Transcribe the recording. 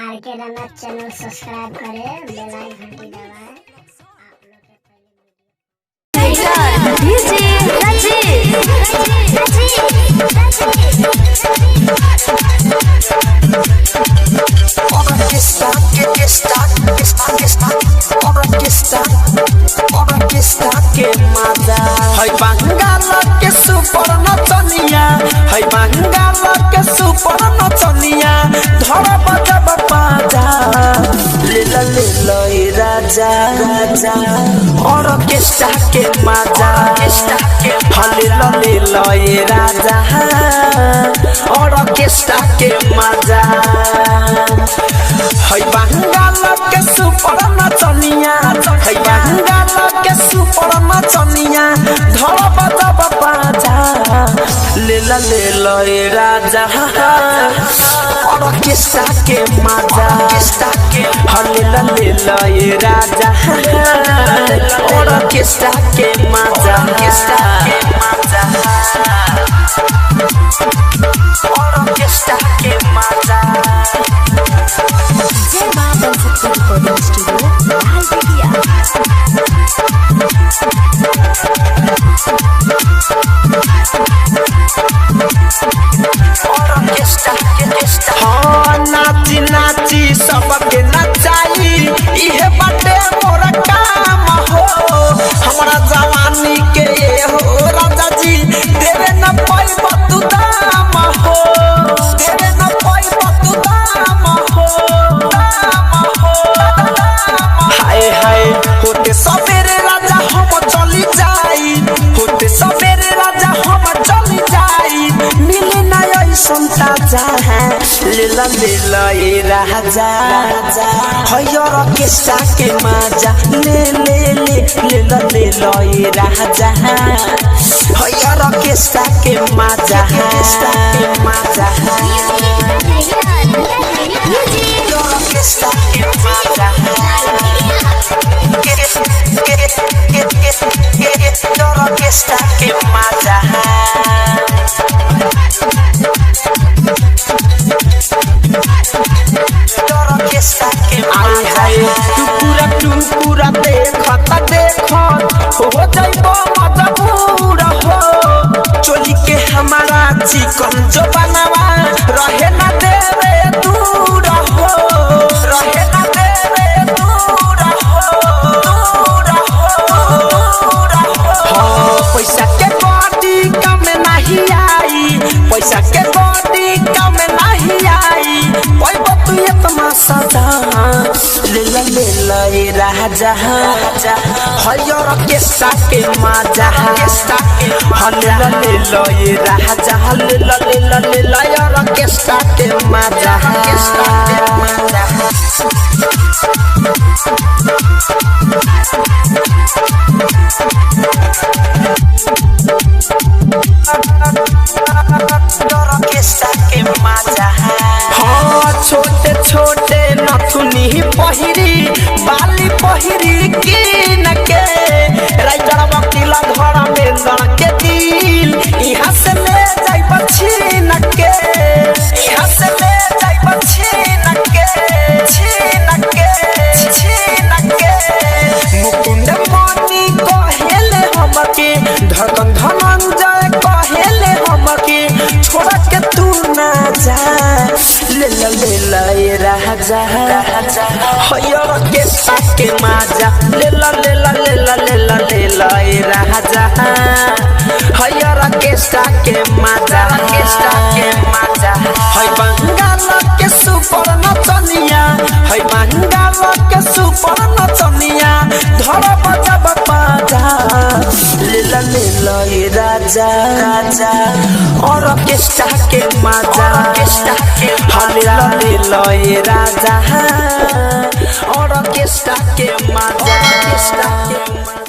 RK रनक channel subscribe करें, बेल icon घंटी दबाएं। राजा राजा और ऑर्केस्ट्रा के मजा ले लो ये राजा और ऑर्केस्ट्रा के मजा है बंगाल के सुपर नचनिया है बंगाल के सुपर नचनिया धर बजा बाजा ले लो ये राजा और ऑर्केस्ट्रा के मजा ले लो ये राजा और ऑर्केस्ट्रा के मजा और ऑर्केस्ट्रा के मजा। जय मां बनसक्ति रिकॉर्डिंग स्टूडियो लालबेगिया। हाँ नाची नाची सबके नचाई इहे बाटे मोरा काम हो हमारा जवानी के ये हो राजा जी देवे न पैबा तू दाम हो देवे न पैबा तू दाम हो हाय हाय होते सवेरे राजा हम चली जाई होते सवेरे राजा हम चली जाई मिले ना ऐसन ताजा ले लो ये राजा है ऑर्केस्ट्रा के मजा ले लो ये राजा है ऑर्केस्ट्रा के मजा ऑर्केस्ट्रा के मजा ऑर्केस्ट्रा के मजा टुकुरा देखत हो जाइबो मजबूर हो चोली के हमारा चिकन जो बनवा रहे ना देवे दूर हो रहे ना देवे दूर हो पैसा के बॉडी कम नहीं आई पैसा के बॉडी कम नहीं आई पैबो तू इतना सदा ले लो ये राजा है ऑर्केस्ट्रा के मजा ले लो ये राजा ले लो ऑर्केस्ट्रा के मजा ऑर्केस्ट्रा के मजा हाँ छोटे छोटे नथुनी पहिरी बाली पहिरी कीन के राइटर वकीला घर में लड़ के दिल यहाँ से ले जाइब छीन के यहाँ से ले जाइब छीन के मुकुंद मणि कहेले हमके धड़कन धनंजय कहेले हमके छोड़ के तू ना जा ले लो ये राजा है ऑर्केस्ट्रा के मजा ले लो ये राजा है ऑर्केस्ट्रा के मजा है बंगाल के सुपर नचनिया है बंगाल के सुपर नचनिया धर बजा बाजा ले लो ये राजा और ऑर्केस्ट्रा के मजा ले लो ये राजा और ऑर्केस्ट्रा के मजा।